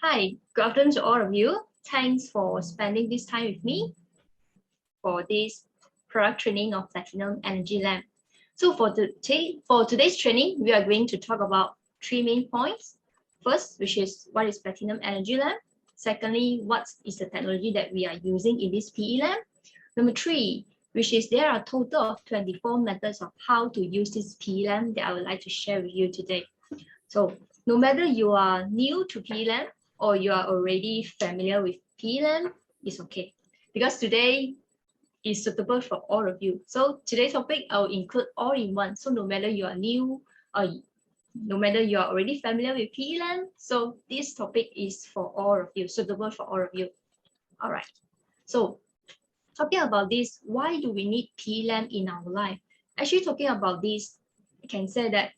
Hi, good afternoon to all of you. Thanks for spending this time with me for this product training of Platinum Energy Lamp. So for today's training, we are going to talk about three main points. First, which is what is Platinum Energy Lamp. Secondly, what is the technology that we are using in this PE lamp. Number three, which is there are a total of 24 methods of how to use this PE lamp that I would like to share with you today. So no matter you are new to PE lamp or you are already familiar with PE lamp, it's okay. Because today is suitable for all of you. So today's topic, I'll include all in one. So no matter you are new or no matter you are already familiar with PE lamp, so this topic is for all of you, suitable for all of you. All right. So talking about this, why do we need PE lamp in our life? Actually talking about this, I can say that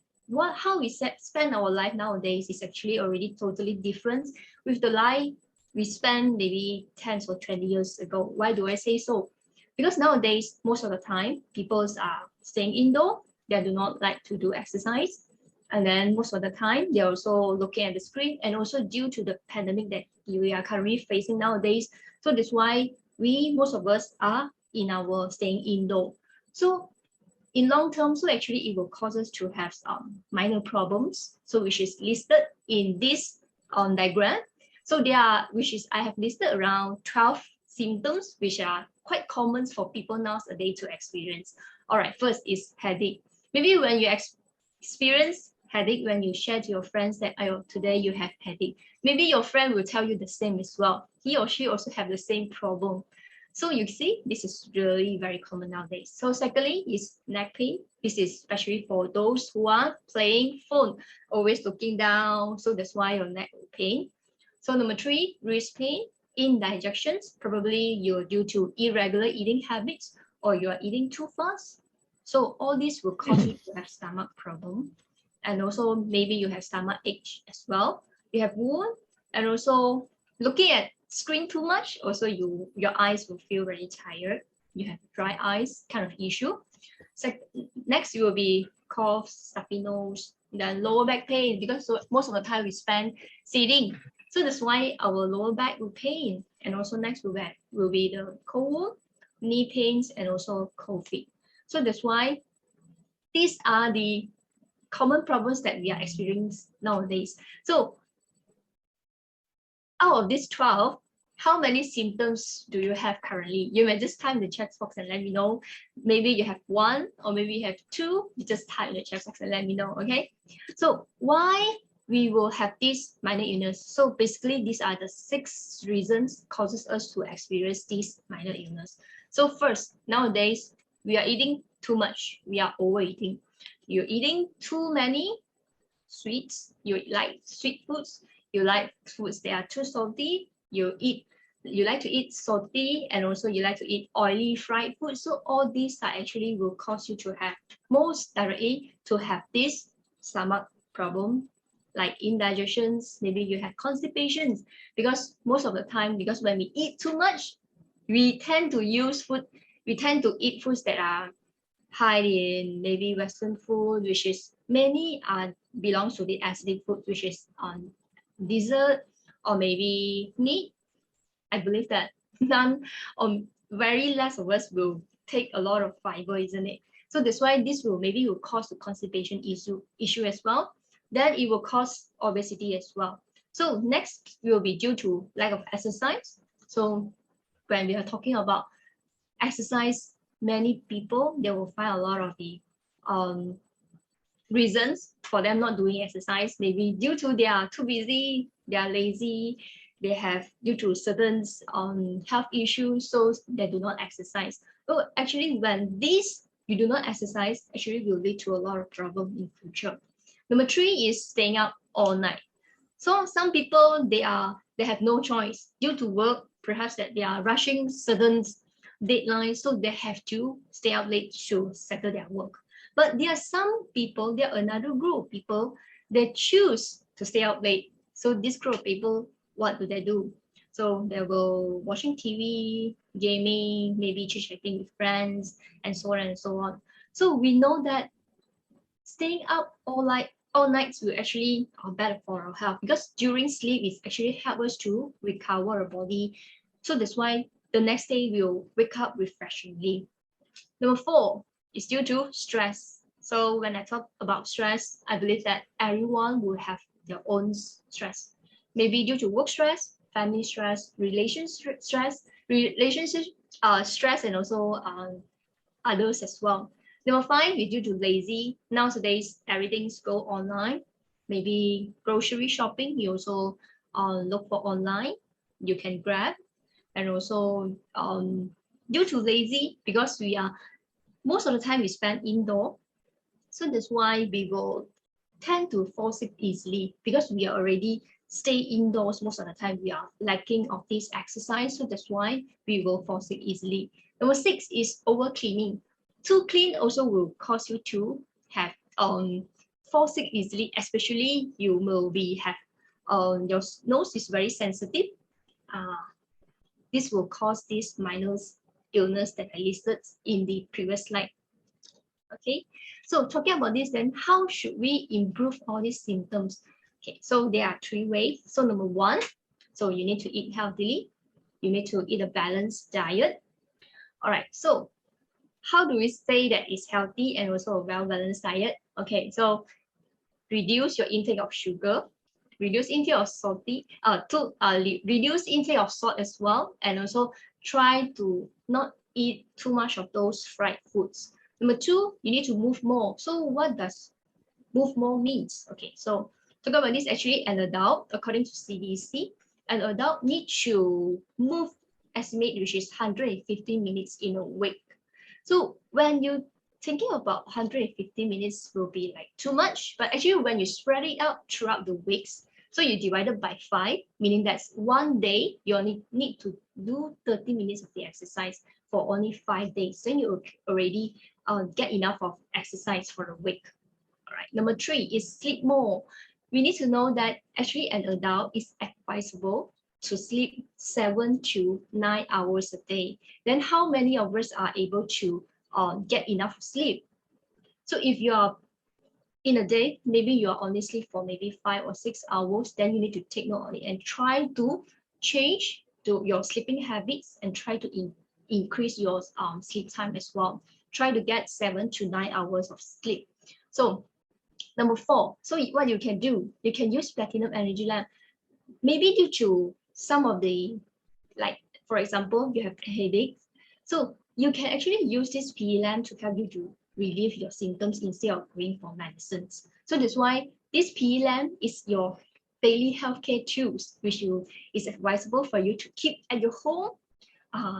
how we spend our life nowadays is actually already totally different with the life we spent maybe 10 or 20 years ago. Why do I say so? Because nowadays, most of the time, people are staying indoor. They do not like to do exercise. And then most of the time, they're also looking at the screen. And also due to the pandemic that we are currently facing nowadays. So that's why most of us are in our staying indoor. So in long term, so actually it will cause us to have some minor problems. So which is listed in this diagram. So I have listed around 12 symptoms which are quite common for people nowadays to experience. All right, first is headache. Maybe when you experience headache, when you share to your friends that today you have headache, maybe your friend will tell you the same as well. He or she also have the same problem. So you see, this is really very common nowadays. So secondly is neck pain. This is especially for those who are playing phone, always looking down. So that's why your neck will pain. So number three, wrist pain, indigestions. Probably you're due to irregular eating habits or you are eating too fast. So all this will cause you to have stomach problem. And also maybe you have stomach ache as well. You have wound and also looking at screen too much, also your eyes will feel very tired. You have dry eyes kind of issue. So next will be cough, stuffy nose, then lower back pain, because most of the time we spend sitting. So that's why our lower back will pain. And also next will be the cold wound, knee pains, and also cold feet. So that's why these are the common problems that we are experiencing nowadays. So out of these 12, how many symptoms do you have currently? You may just type in the chat box and let me know. Maybe you have one or maybe you have two. You just type in the chat box and let me know, okay? So why we will have this minor illness? So basically, these are the 6 reasons causes us to experience this minor illness. So first, nowadays, we are eating too much. We are overeating. You're eating too many sweets. You like sweet foods. You like foods that are too salty. You like to eat salty, and also you like to eat oily fried food. So all these are actually will cause you to have most directly to have this stomach problem, like indigestions. Maybe you have constipations, because most of the time, because when we eat too much, we tend to eat foods that are high in maybe Western food, which is many belongs to the acidic food, which is on dessert or maybe meat. I believe that none or very less of us will take a lot of fiber, isn't it? So that's why this will cause the constipation issue as well. Then it will cause obesity as well. So next will be due to lack of exercise. So when we are talking about exercise, many people they will find a lot of the reasons for them not doing exercise. Maybe due to they are too busy, they are lazy, they have due to certain health issues, so they do not exercise. But actually, when you do not exercise, actually will lead to a lot of problem in future. Number 3 is staying up all night. So some people they have no choice due to work, perhaps that they are rushing certain deadlines, so they have to stay up late to settle their work. But there are another group of people that choose to stay up late. So this group of people, what do? So they will watching TV, gaming, maybe chit-chatting with friends, and so on and so on. So we know that staying up all nights will actually are better for our health, because during sleep it actually help us to recover our body. So that's why the next day we'll wake up refreshingly. Number 4 is due to stress. So when I talk about stress, I believe that everyone will have their own stress. Maybe due to work stress, family stress, relationship stress, and also others as well. Number 5 is due to lazy. Nowadays, everything's go online. Maybe grocery shopping, you also look for online. You can grab. And also due to lazy, because we are most of the time we spend indoor. So that's why we will tend to fall sick easily, because we are already stay indoors most of the time. We are lacking of this exercise. So that's why we will fall sick easily. Number 6 is over cleaning. Too clean also will cause you to have fall sick easily, especially you will be have your nose is very sensitive. This will cause this minor illness that I listed in the previous slide. Okay, so talking about this, then how should we improve all these symptoms? Okay, so there are 3 ways. So number 1, so you need to eat healthily. You need to eat a balanced diet. All right, so how do we say that it's healthy and also a well-balanced diet? Okay, so reduce your intake of sugar, reduce intake of reduce intake of salt as well, and also try to not eat too much of those fried foods. Number 2, you need to move more. So what does move more means? Okay, so talk about this, actually an adult, according to CDC, an adult needs to move estimate which is 150 minutes in a week. So when you thinking about 150 minutes will be like too much, but actually when you spread it out throughout the weeks, so you divide it by 5, meaning that's one day you only need to do 30 minutes of the exercise for only 5 days. Then you already get enough of exercise for the week. All right. Number 3 is sleep more. We need to know that actually an adult is advisable to sleep 7 to 9 hours a day. Then how many of us are able to get enough sleep? So if you are in a day, maybe you are only sleep for maybe 5 or 6 hours, then you need to take note on it and try to change to your sleeping habits and try to increase your sleep time as well. Try to get 7 to 9 hours of sleep. So number 4, so what you can do, you can use Platinum Energy Lamp. Maybe due to some of the, like for example, you have headaches, so you can actually use this PE lamp to help you to relieve your symptoms instead of going for medicines. So that's why this PE lamp is your daily healthcare tools, which is advisable for you to keep at your home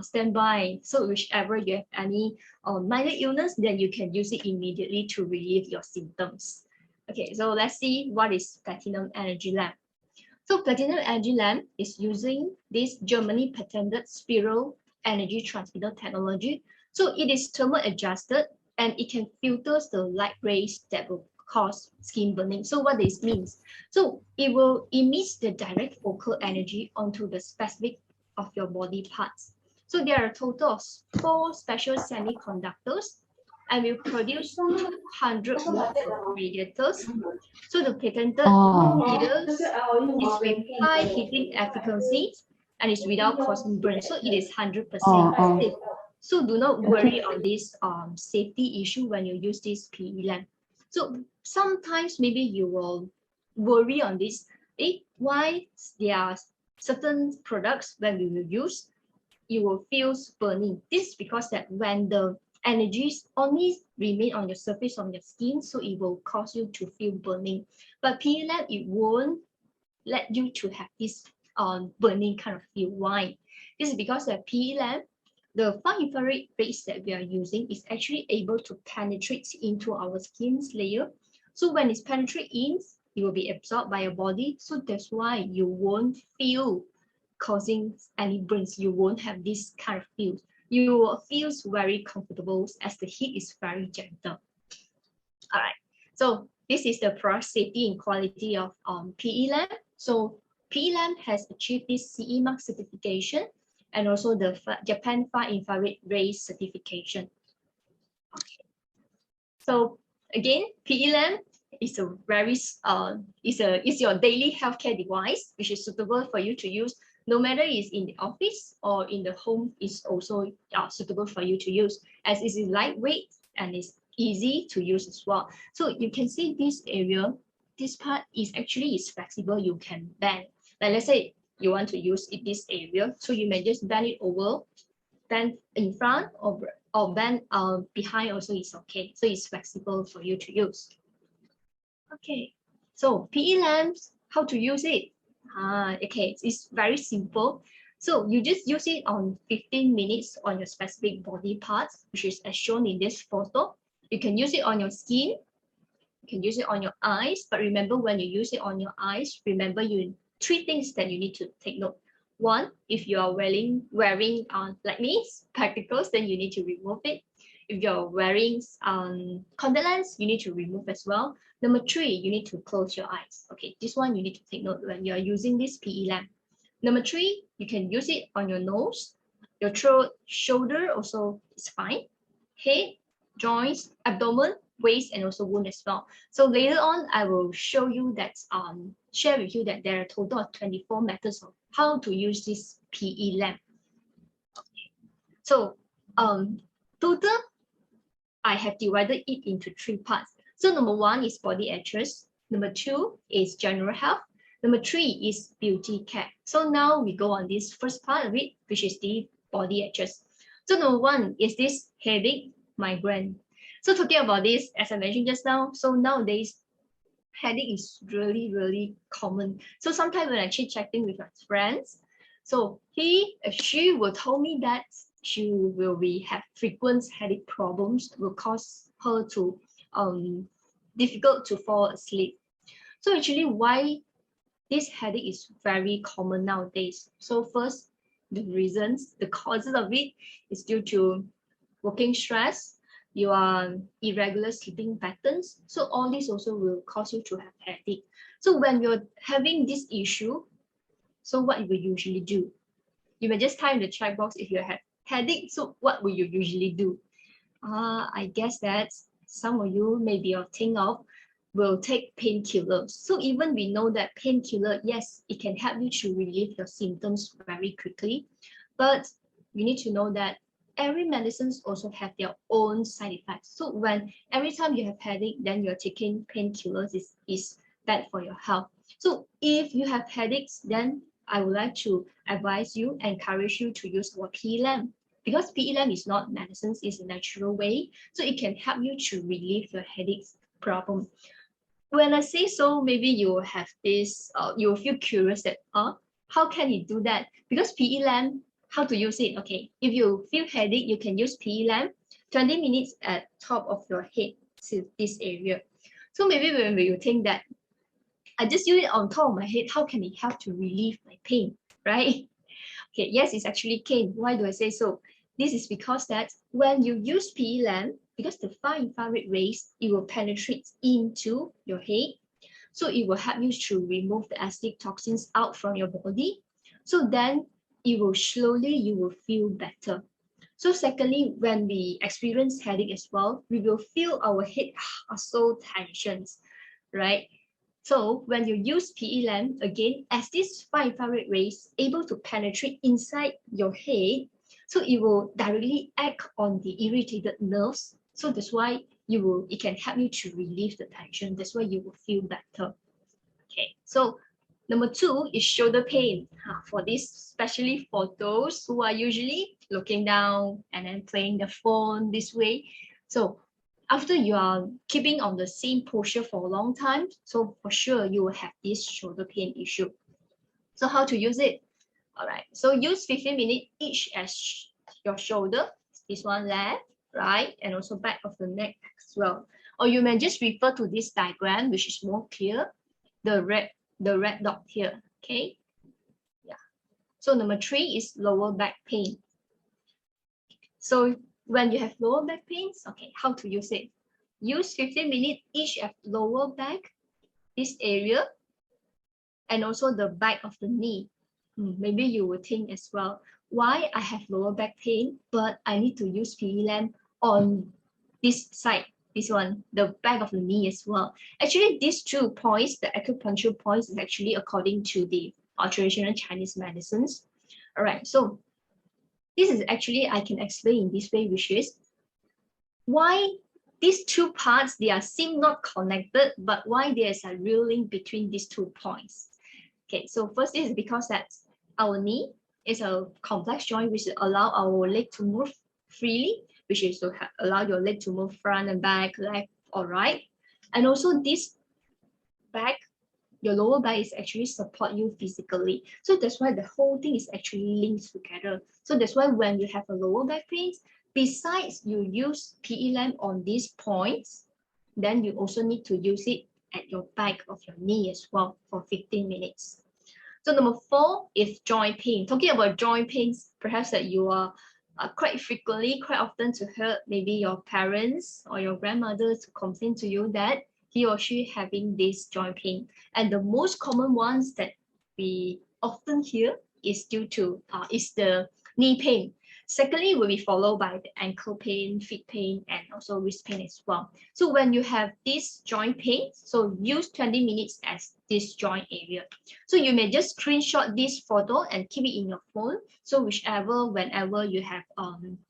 standby. So whichever you have any minor illness, then you can use it immediately to relieve your symptoms. Okay, so let's see what is Platinum Energy Lamp. So Platinum Energy Lamp is using this Germany patented spiral energy transmitter technology. So it is thermal adjusted and it can filter the light rays that will cause skin burning. So what this means? So it will emit the direct focal energy onto the specific of your body parts. So there are a total of 4 special semiconductors and will produce 200 watts of radiators. So the patented heaters is with high heating efficiency and is without causing burn. So it is 100% safe. So do not worry on this safety issue when you use this PE lamp. So sometimes maybe you will worry on this. Why there are certain products when we will use, you will feel burning. This is because that when the energies only remain on your surface of your skin, so it will cause you to feel burning. But PE lamp, it won't let you to have this burning kind of feel. Why? This is because the PE lamp, the far infrared rays that we are using is actually able to penetrate into our skin's layer. So when it's penetrate in, it will be absorbed by your body. So that's why you won't feel causing any burns. You won't have this kind of feel. You will feel very comfortable as the heat is very gentle. All right. So this is the product safety and quality of PE lamp. So PE lamp has achieved this CE mark certification and also the Japan Far Infrared Rays certification. Okay. So again, PE lamp is a very is your daily healthcare device, which is suitable for you to use no matter it's in the office or in the home. Is also suitable for you to use, as it is lightweight and it's easy to use as well. So you can see this area, this part is actually is flexible. You can bend, like let's say you want to use it this area, so you may just bend it over, bend in front, or bend behind also is okay. So it's flexible for you to use. Okay, so PE lamps, how to use it? Okay, it's very simple. So you just use it on 15 minutes on your specific body parts, which is as shown in this photo. You can use it on your skin, you can use it on your eyes, but remember when you use it on your eyes, remember three things that you need to take note. One, if you are wearing like me, spectacles, then you need to remove it. If you're wearing contact lens, you need to remove as well. Number three, you need to close your eyes. Okay, this one you need to take note when you're using this PE lamp. Number three, you can use it on your nose, your throat, shoulder also is fine. Head, joints, abdomen, waist, and also wound as well. So later on, I will show you that share with you that there are a total of 24 methods of how to use this PE lamp. Okay. So total, I have divided it into 3 parts. So number 1 is body edges. Number 2 is general health. Number 3 is beauty care. So now we go on this first part of it, which is the body edges. So number 1 is this headache, migraine. So talking about this, as I mentioned just now, so nowadays headache is really common. So sometimes when I chit-chatting with my friends, so she will tell me that she will have frequent headache problems, will cause her to difficult to fall asleep. So actually why this headache is very common nowadays. So first, the reasons, the causes of it is due to working stress, your irregular sleeping patterns. So all this also will cause you to have headache. So when you're having this issue, so what you will usually do? You may just type in the chat box if you have headache. So what will you usually do? I guess that some of you maybe think of will take painkillers. So even we know that painkiller, yes, it can help you to relieve your symptoms very quickly, but you need to know that every medicines also have their own side effects. So when every time you have headache, then you're taking painkillers is bad for your health. So if you have headaches, then I would like to advise you, encourage you to use our PE lamp, because PE lamp is not medicines, it's a natural way. So it can help you to relieve your headaches problem. When I say so, maybe you will have this, you'll feel curious that, how can you do that? Because PE lamp, how to use it? Okay, if you feel headache, you can use PE lamp 20 minutes at top of your head to this area. So maybe when you think that I just use it on top of my head, how can it help to relieve my pain, right? Okay, yes, it's actually cane. Why do I say so? This is because that when you use PE lamp, because the far infrared rays, it will penetrate into your head. So it will help you to remove the acidic toxins out from your body. So then it will slowly, you will feel better. So secondly, when we experience headache as well, we will feel our head are so tensions, right? So when you use PE lamp, again, as this far infrared rays able to penetrate inside your head, so it will directly act on the irritated nerves. So that's why it can help you to relieve the tension. That's why you will feel better. Okay, so number 2 is shoulder pain. For this, especially for those who are usually looking down and then playing the phone this way. So after you are keeping on the same posture for a long time, so for sure you will have this shoulder pain issue. So how to use it? All right, so use 15 minutes each as your shoulder. This one left, right, and also back of the neck as well. Or you may just refer to this diagram, which is more clear. The red dot here. Okay, yeah. So number 3 is lower back pain. So when you have lower back pains, okay, how to use it? Use 15 minutes each at lower back, this area, and also the back of the knee. Maybe you will think as well, why I have lower back pain, but I need to use PE lamp on this side? this one, the back of the knee as well. Actually, these 2 points, the acupuncture points, is actually according to the traditional Chinese medicines. All right, so this is actually, I can explain in this way, which is why these 2 parts, they are seem not connected, but why there's a real link between these 2 points. Okay, so first is because that our knee is a complex joint which allow our leg to move freely, which is to allow your leg to move front and back, left or right. And also this back, your lower back is actually support you physically. So that's why the whole thing is actually linked together. So that's why when you have a lower back pain, besides you use PE lamp on these points, then you also need to use it at your back of your knee as well for 15 minutes. So number 4 is joint pain. Talking about joint pains, perhaps that you are quite often to hear maybe your parents or your grandmother to complain to you that he or she having this joint pain. And the most common ones that we often hear is due to is the knee pain. Secondly, will be followed by the ankle pain, feet pain, and also wrist pain as well. So when you have this joint pain, so use 20 minutes as this joint area. So you may just screenshot this photo and keep it in your phone. So whenever you have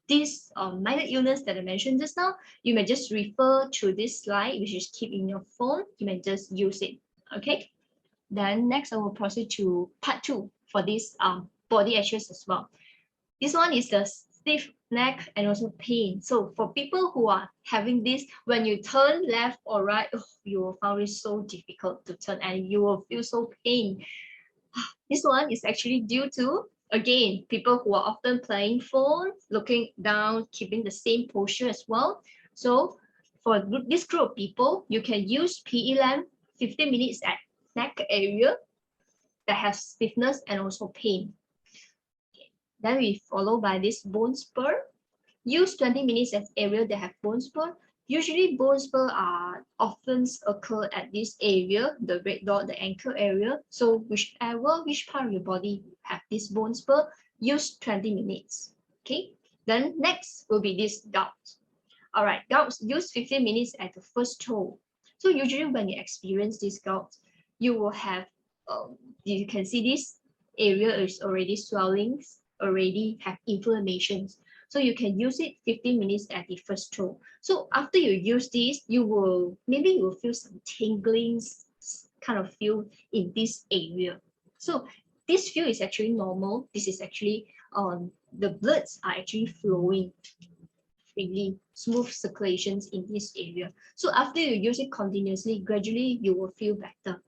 this minor illness that I mentioned just now, you may just refer to this slide, which is keep in your phone. You may just use it. Okay. Then next, I will proceed to part 2 for this body exercise as well. This one is the stiff neck and also pain. So for people who are having this, when you turn left or right, you will find it so difficult to turn and you will feel so pain. This one is actually due to, again, people who are often playing phone, looking down, keeping the same posture as well. So for this group of people, you can use PE lamp 15 minutes at neck area that has stiffness and also pain. Then we follow by this bone spur. Use 20 minutes at area that have bone spur. Usually bone spur are often occur at this area, the red dot, the ankle area. So which part of your body have this bone spur, use 20 minutes. Okay. Then next will be this gout. All right, gout, use 15 minutes at the first toe. So usually when you experience this gout, you will have, you can see this area is already swelling, already have inflammations. So you can use it 15 minutes at the first toe. So after you use this, you will feel some tinglings kind of feel in this area. So this feel is actually normal. This is actually the bloods are actually flowing freely, smooth circulations in this area. So after you use it continuously, gradually you will feel better.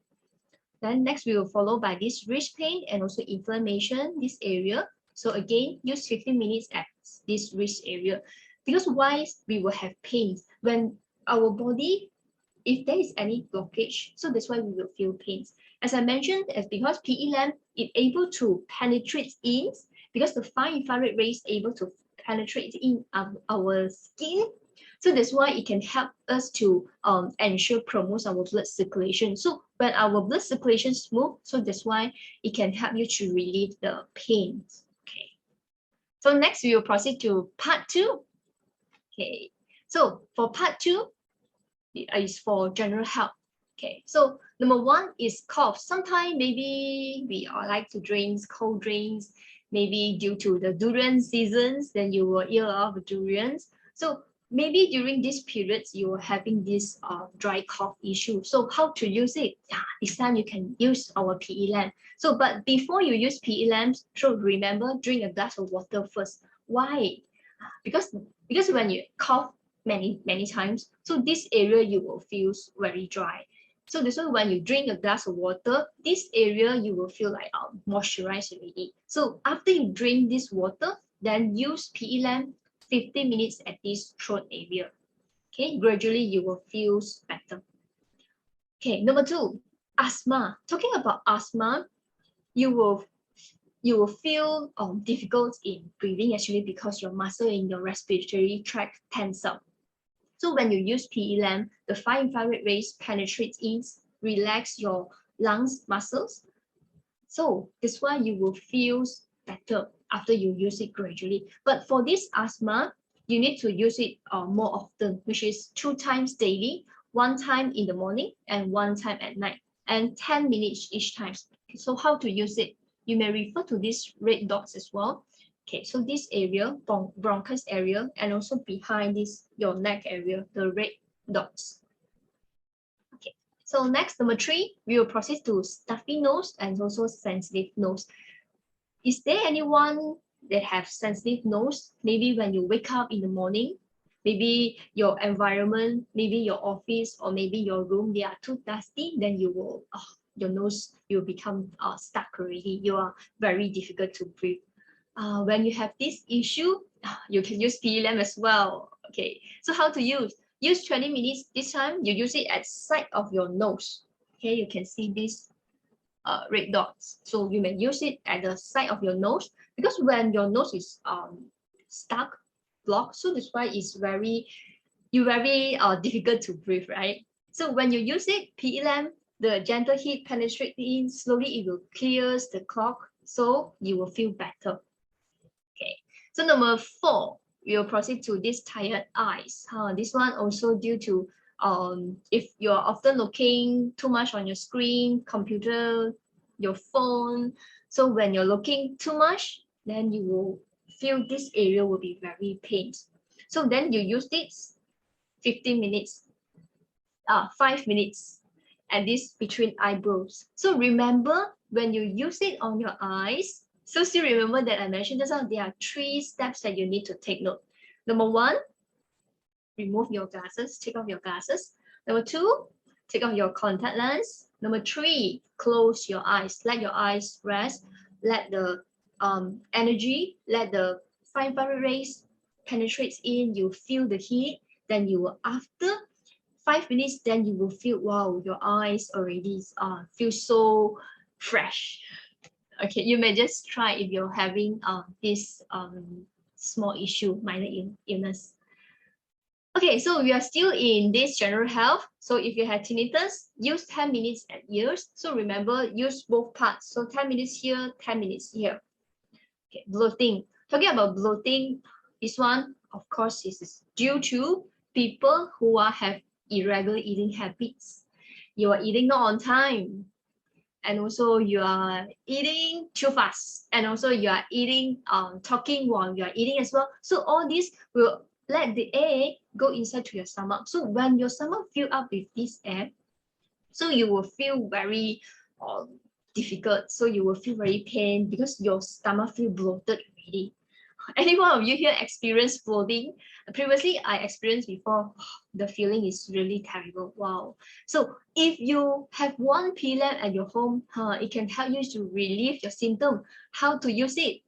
Then next we will follow by this wrist pain and also inflammation, this area. So again, use 15 minutes at this wrist area. Because why we will have pains when our body, if there is any blockage, so that's why we will feel pains. As I mentioned, as because PE lamp is able to penetrate in, because the fine infrared rays able to penetrate in our skin. So that's why it can help us to ensure promotes our blood circulation. So when our blood circulation is smooth, so that's why it can help you to relieve the pains. Okay. So next we will proceed to part 2. Okay. So for part 2 is for general health. Okay. So number 1 is cough. Sometimes maybe we like to drink cold drinks. Maybe due to the durian seasons, then you will eat a lot of durians. So maybe during these periods you are having this dry cough issue. So how to use it? This time you can use our PE lamp. So but before you use PE lamps, so remember, drink a glass of water first. Why? Because when you cough many times, so this area you will feel very dry. So this one, when you drink a glass of water, this area you will feel like moisturized already. So after you drink this water, then use PE lamp 15 minutes at this throat area. Okay, gradually you will feel better. Okay, number 2, asthma. Talking about asthma, you will feel difficult in breathing actually because your muscle in your respiratory tract tense up. So when you use PE lamp, the fine infrared rays penetrate in, relax your lungs muscles. So that's why you will feel better after you use it gradually. But for this asthma, you need to use it more often, which is 2 times daily, 1 time in the morning and 1 time at night, and 10 minutes each time. So how to use it? You may refer to these red dots as well. Okay, so this area, bronchus area, and also behind this, your neck area, the red dots. Okay, so next, number 3, we will proceed to stuffy nose and also sensitive nose. Is there anyone that have sensitive nose? Maybe when you wake up in the morning, maybe your environment, maybe your office, or maybe your room, they are too dusty, then you will, your nose will become stuck already. You are very difficult to breathe. When you have this issue, you can use PLM as well. Okay, so how to use? Use 20 minutes. This time you use it at side of your nose. Okay, you can see this red dots. So you may use it at the side of your nose, because when your nose is stuck, blocked, so that's why it's very difficult to breathe, right? So when you use it, PLM, the gentle heat penetrates in, slowly it will clears the clog, so you will feel better. Okay, so number 4, we will proceed to this tired eyes. This one also due to if you're often looking too much on your screen, computer, your phone. So when you're looking too much, then you will feel this area will be very pained. So then you use this 15 minutes, 5 minutes, and this between eyebrows. So remember, when you use it on your eyes, so still remember that I mentioned just now, there are 3 steps that you need to take note. Number 1, remove your glasses, take off your glasses. Number 2, take off your contact lens. Number 3, close your eyes. Let your eyes rest. Let the energy, let the fine infrared rays penetrate in. You feel the heat. Then you will, after 5 minutes, then you will feel, wow, your eyes already feel so fresh. Okay, you may just try if you're having this small issue, minor illness. Okay, so we are still in this general health. So if you have tinnitus, use 10 minutes at ears. So remember, use both parts. So 10 minutes here, 10 minutes here. Okay, bloating. Talking about bloating, this one, of course, is due to people who have irregular eating habits. You are eating not on time, and also you are eating too fast, and also you are eating talking while you are eating as well. So all this will let the air go inside to your stomach. So when your stomach fill up with this air, so you will feel very difficult. So you will feel very pain because your stomach feel bloated already. Any one of you here experience bloating? Previously, I experienced before. The feeling is really terrible. Wow. So if you have one PLM at your home, it can help you to relieve your symptom. How to use it?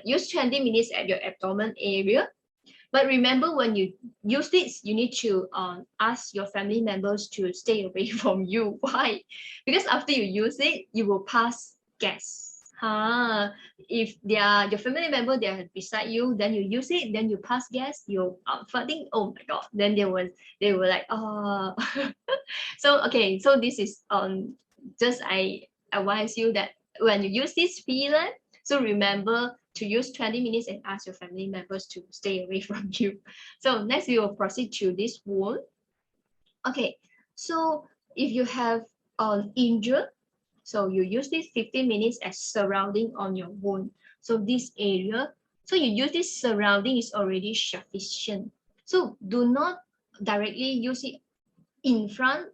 Use 20 minutes at your abdomen area. But remember, when you use this, you need to ask your family members to stay away from you. Why? Because after you use it, you will pass gas. If they are your family member, they are beside you, then you use it, then you pass gas, you're farting. Oh my god! Then they were like, So okay, so this is just I advise you that when you use this feeler, so remember to use 20 minutes and ask your family members to stay away from you. So next we will proceed to this wound. Okay, so if you have injured, so you use this 15 minutes as surrounding on your wound. So this area, so you use this surrounding is already sufficient. So do not directly use it in front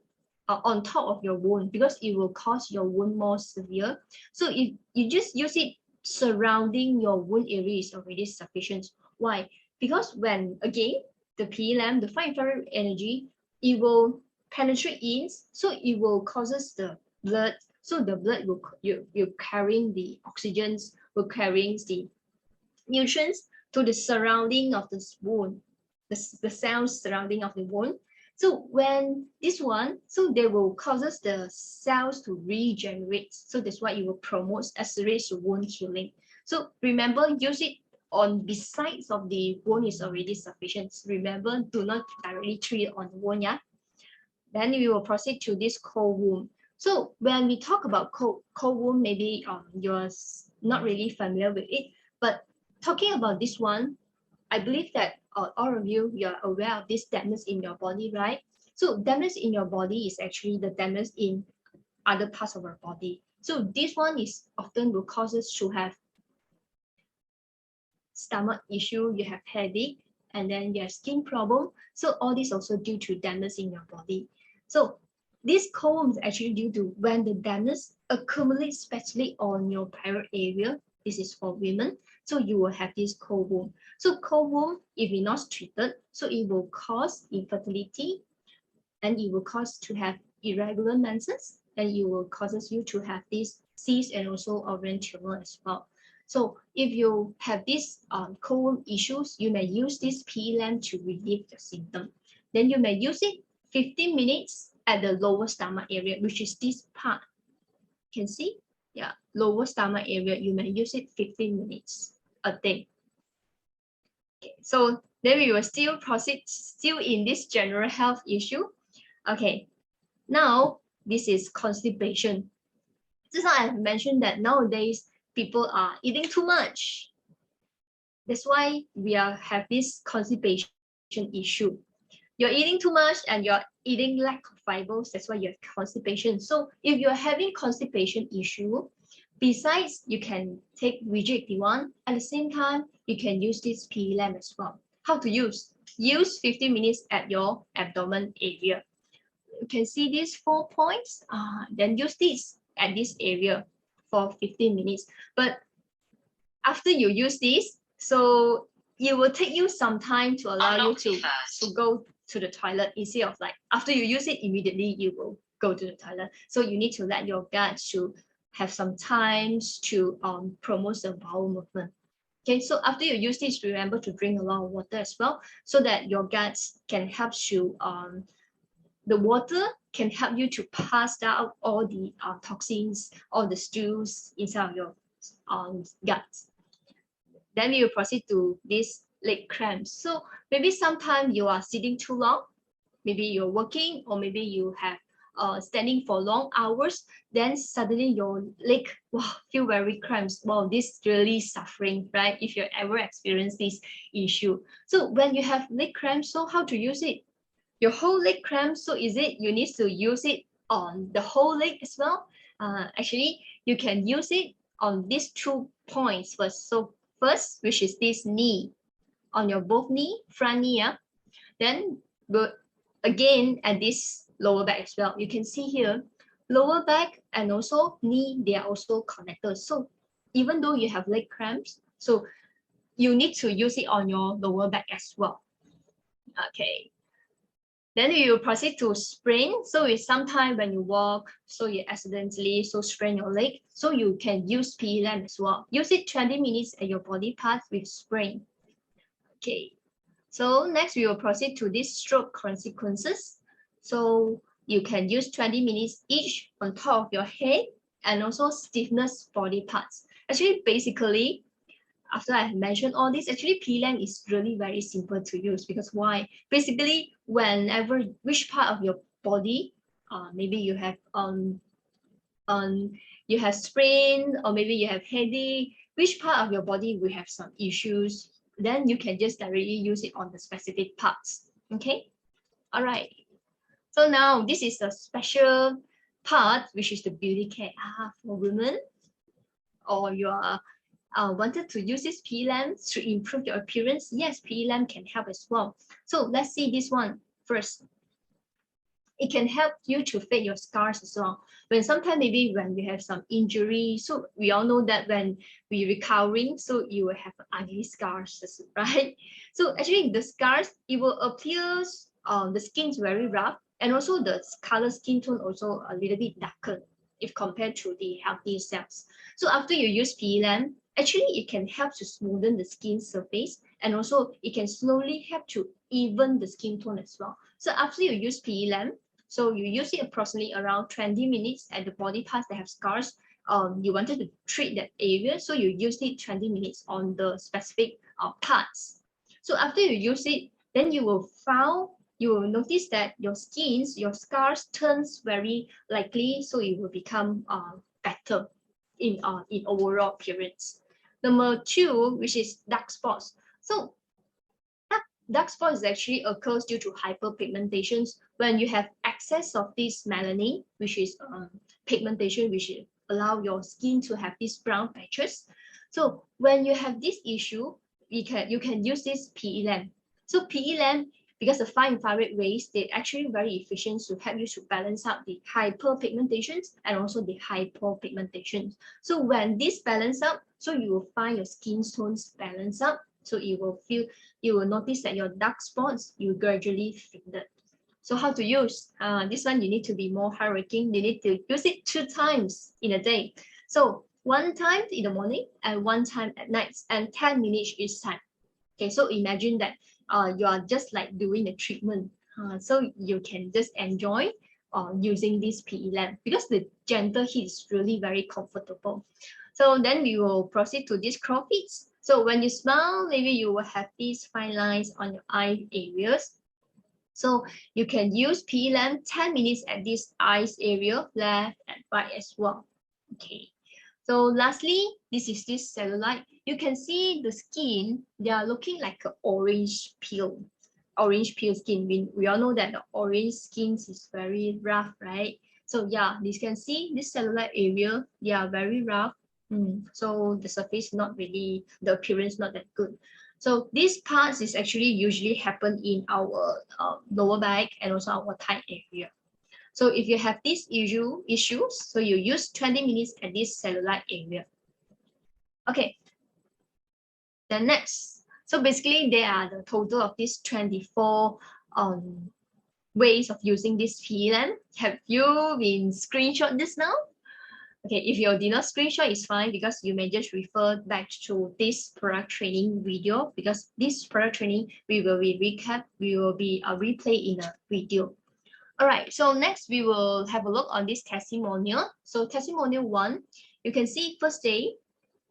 on top of your wound, because it will cause your wound more severe. So if you just use it surrounding your wound area is already sufficient. Why? Because when, again, the PLM, the fine infrared energy, it will penetrate in, so it will causes the blood. So the blood will you carrying the oxygens, will carrying the nutrients to the surrounding of this wound, the cells surrounding of the wound. So when this one, so they will causes the cells to regenerate. So that's why it will promote, accelerates the wound healing. So remember, use it on besides of the wound is already sufficient. Remember, do not directly treat on the wound, yeah? Then we will proceed to this cold wound. So when we talk about cold wound, maybe you're not really familiar with it, but talking about this one, I believe that all of you, are aware of this dampness in your body, right? So dampness in your body is actually the dampness in other parts of our body. So this one is often will cause us to have stomach issue, you have headache, and then you have skin problem. So all this also due to dampness in your body. So this cold is actually due to when the dampness accumulates, especially on your private area. This is for women. So you will have this cold womb. So cold womb, if it's not treated, so it will cause infertility, and it will cause to have irregular menses, and it will causes you to have this cyst and also ovarian tumor as well. So if you have these cold issues, you may use this PE lamp to relieve the symptom. Then you may use it 15 minutes at the lower stomach area, which is this part. You can see, yeah, lower stomach area, you may use it 15 minutes a day. Okay, so then we will still proceed, still in this general health issue. Okay, now this is constipation. Just like I mentioned that nowadays people are eating too much. That's why we have this constipation issue. You're eating too much and you're eating lack of fibers. That's why you have constipation. So if you're having constipation issue, besides you can take VGX-81, at the same time you can use this PE lamp as well. How to use? Use 15 minutes at your abdomen area. You can see these 4 points. Then use this at this area for 15 minutes. But after you use this, so it will take you some time to allow you to go to the toilet, instead of like after you use it immediately you will go to the toilet. So you need to let your gut to have some time to promote the bowel movement. Okay, so after you use this, remember to drink a lot of water as well, so that your guts can help you the water can help you to pass out all the toxins, all the stools inside of your guts. Then we will proceed to this leg cramps. So maybe sometimes you are sitting too long, maybe you're working, or maybe you have standing for long hours, then suddenly your leg feel very cramps. Wow, this really suffering, right? If you ever experience this issue. So when you have leg cramps, so how to use it? Your whole leg cramps, so is it you need to use it on the whole leg as well? Actually, you can use it on these 2 points first. So first, which is this knee, on your both knee, front knee, then again at this lower back as well. You can see here, lower back and also knee, they are also connected. So even though you have leg cramps, so you need to use it on your lower back as well. Okay. Then you proceed to sprain. So it's sometimes when you walk, so you accidentally sprain your leg. So you can use PE lamp as well. Use it 20 minutes at your body part with sprain. Okay. So next we will proceed to this stroke consequences. So you can use 20 minutes each on top of your head and also stiffness body parts. Actually, basically, after I mentioned all this, actually PE lamp is really very simple to use, because why? Basically, whenever which part of your body, maybe you have sprain, or maybe you have headache, which part of your body will have some issues, then you can just directly use it on the specific parts. Okay, all right. So now this is the special part, which is the beauty care for women, or you are wanted to use this PE lamp to improve your appearance. Yes, PE lamp can help as well. So let's see this one first. It can help you to fade your scars as well. When sometimes maybe when we have some injury, so we all know that when we recovering, so you will have ugly scars, right? So actually the scars, it will appear the skin is very rough, and also the color skin tone also a little bit darker if compared to the healthy cells. So after you use PE lamp, actually it can help to smoothen the skin surface, and also it can slowly help to even the skin tone as well. So after you use PE lamp, so you use it approximately around 20 minutes at the body parts that have scars. You wanted to treat that area, so you use it 20 minutes on the specific parts. So after you use it, then you will notice that your scars turns very likely, so it will become better in overall appearance. Number 2, which is dark spots. So dark spots actually occurs due to hyperpigmentations when you have excess of this melanin, which is pigmentation, which allow your skin to have these brown patches. So when you have this issue, you can use this PE lamp. So PE lamp, because the far infrared rays, they're actually very efficient to help you to balance out the hyperpigmentations and also the hypopigmentations. So when this balance out, so you will find your skin tones balance up. So you will notice that your dark spots you gradually faded. So how to use? This one you need to be more hardworking. You need to use it 2 times in a day. So 1 time in the morning and 1 time at night, and 10 minutes each time. Okay, so imagine that you are just like doing a treatment. So you can just enjoy using this PE lamp because the gentle heat is really very comfortable. So then we will proceed to these crawfids. So when you smile, maybe you will have these fine lines on your eye areas. So you can use PE lamp 10 minutes at this eyes area, left and right as well. Okay. So lastly, this is this cellulite. You can see the skin, they are looking like an orange peel skin. We all know that the orange skin is very rough, right? So yeah, you can see this cellulite area, they are very rough. So the surface not really, the appearance not that good. So these parts is actually usually happen in our lower back and also our thigh area. So if you have these issues, so you use 20 minutes at this cellulite area. Okay. The next, so basically there are the total of these 24 ways of using this PE lamp. Have you been screenshot this now? Okay, if you did not screenshot, it's fine because you may just refer back to this product training video because this product training we will be a replay in a video. All right, so next we will have a look on this testimonial. So testimonial 1, you can see first day,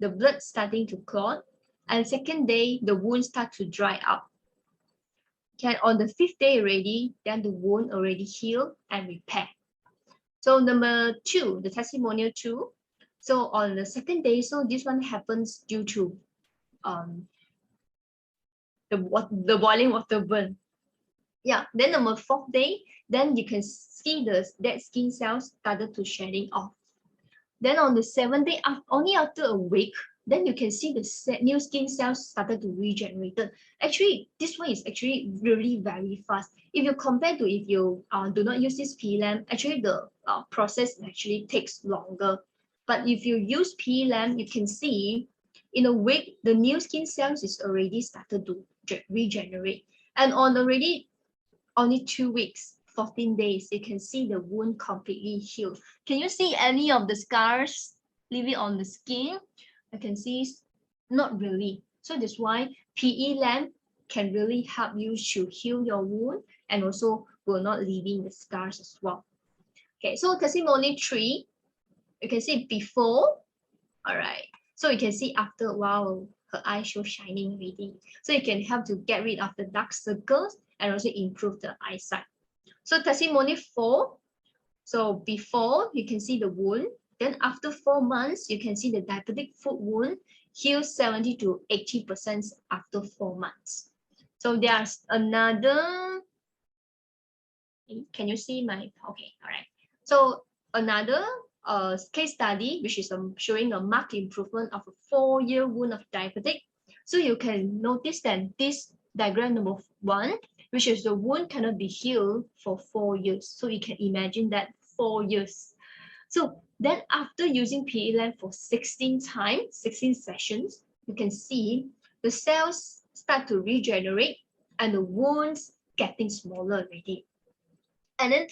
the blood starting to clot, and second day, the wound start to dry up. Okay, on the 5th day already, then the wound already healed and repaired. So number 2, the testimonial 2. So on the 2nd day, so this one happens due to the boiling water burn. Yeah, then number 4th day, then you can see the dead skin cells started to shedding off. Then on the 7th day, only after a week, then you can see the new skin cells started to regenerate. Actually, this one is actually really very fast. If you compare to if you do not use this PE lamp, actually the process actually takes longer. But if you use PE lamp, you can see in a week, the new skin cells is already started to regenerate. And on already only 2 weeks, 14 days, you can see the wound completely healed. Can you see any of the scars leaving on the skin? I can see not really. So that's why PE lamp can really help you to heal your wound and also will not leaving the scars as well. Okay, so testimony 3, you can see before. All right, so you can see after a while, her eyes show shining already. So it can help to get rid of the dark circles and also improve the eyesight. So testimony 4, so before you can see the wound, then after 4 months, you can see the diabetic foot wound heals 70 to 80% after 4 months. So there's another, can you see my, okay, all right. So another case study, which is showing a marked improvement of a 4-year wound of diabetic. So you can notice that this diagram number 1, which is the wound cannot be healed for 4 years. So you can imagine that 4 years. So then after using PE lamp for 16 times, 16 sessions, you can see the cells start to regenerate and the wounds getting smaller already. And then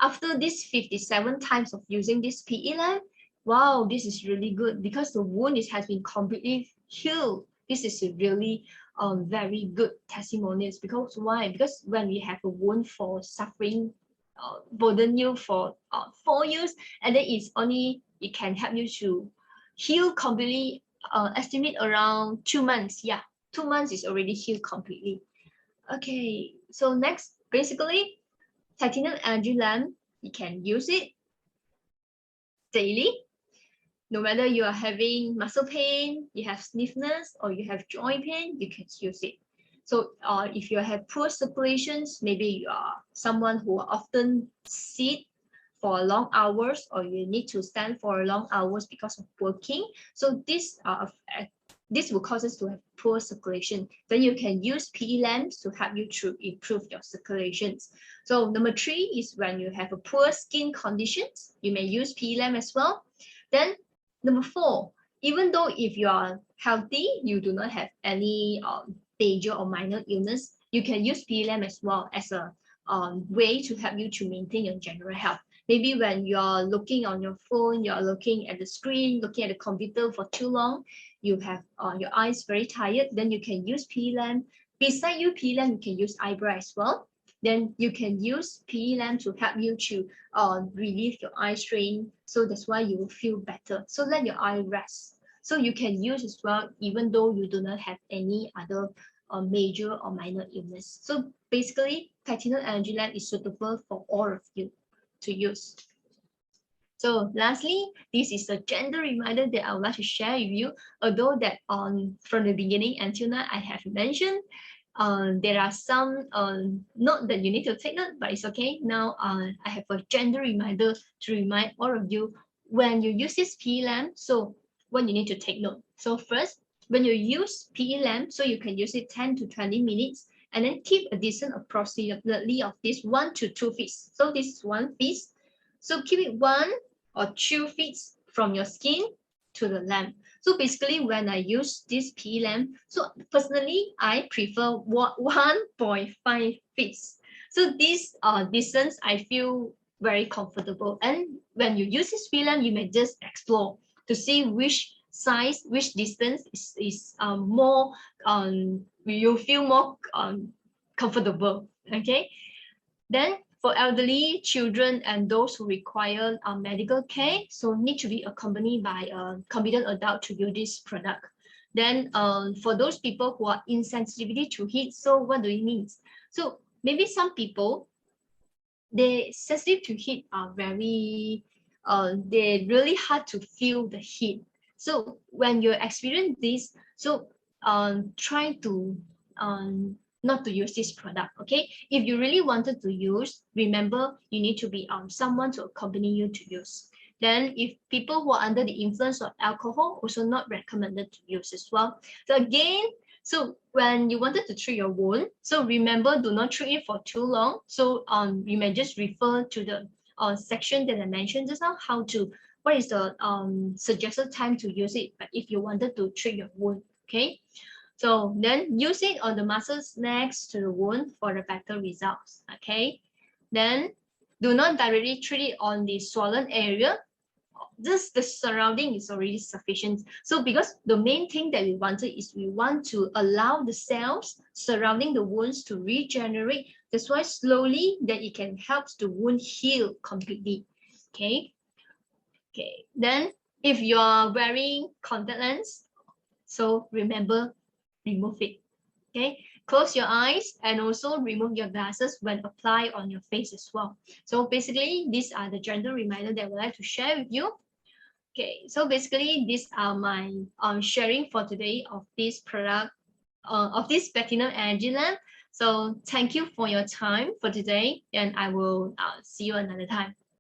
after this 57 times of using this PE lamp, wow, this is really good because the wound has been completely healed. This is a really very good testimonials. Because why? Because when we have a wound for suffering, burden you for 4 years, and then it can help you to heal completely. Estimate around 2 months. Yeah, 2 months is already healed completely. Okay, so next, basically, titanium energy lamp, you can use it daily. No matter you are having muscle pain, you have stiffness, or you have joint pain, you can use it. So if you have poor circulations, maybe you are someone who often sit for long hours, or you need to stand for long hours because of working. So this will cause us to have poor circulation. Then you can use PE lamps to help you to improve your circulations. So number 3 is when you have a poor skin conditions, you may use PE lamp as well. Then number 4, even though if you are healthy, you do not have any major or minor illness, you can use PE lamp as well as a way to help you to maintain your general health. Maybe when you're looking on your phone, you're looking at the screen, looking at the computer for too long, you have your eyes very tired, then you can use PE lamp. Beside you PE lamp, you can use eyebrow as well. Then you can use PE lamp to help you to relieve your eye strain. So that's why you will feel better. So let your eye rest. So you can use as well, even though you do not have any other major or minor illness. So basically, Platinum Energy Lamp is suitable for all of you to use. So lastly, this is a gentle reminder that I would like to share with you. Although that from the beginning until now, I have mentioned there are some note that you need to take note, but it's okay. Now I have a gentle reminder to remind all of you when you use this PE lamp. So what you need to take note. So first, when you use PE lamp, so you can use it 10 to 20 minutes, and then keep a distance approximately of this 1 to 2 feet. So this is 1 feet. So keep it 1 or 2 feet from your skin to the lamp. So basically, when I use this PE lamp, so personally, I prefer 1.5 feet. So this distance, I feel very comfortable. And when you use this PE lamp, you may just explore to see which size, which distance is more, you feel more comfortable. Okay. Then for elderly, children, and those who require medical care, so need to be accompanied by a competent adult to use this product. Then for those people who are insensitivity to heat, so what do it mean? So maybe some people, they sensitive to heat are very, they're really hard to feel the heat. So when you experience this, so try to not to use this product. Okay, if you really wanted to use, remember you need to be someone to accompany you to use. Then if people who are under the influence of alcohol, also not recommended to use as well. So again, so when you wanted to treat your wound, so remember, do not treat it for too long. So you may just refer to the section that I mentioned just now, what is the suggested time to use it, but if you wanted to treat your wound. Okay, so then use it on the muscles next to the wound for the better results. Okay, then do not directly treat it on the swollen area. Just the surrounding is already sufficient. So because the main thing that we wanted is we want to allow the cells surrounding the wounds to regenerate. That's why slowly that it can help the wound heal completely. Okay. Okay. Then if you are wearing contact lens, so remember, remove it. Okay. Close your eyes and also remove your glasses when applied on your face as well. So basically, these are the gentle reminder that I would like to share with you. Okay, so basically these are my sharing for today of this product, of this Platinum Energy Lamp. So thank you for your time for today, and I will see you another time.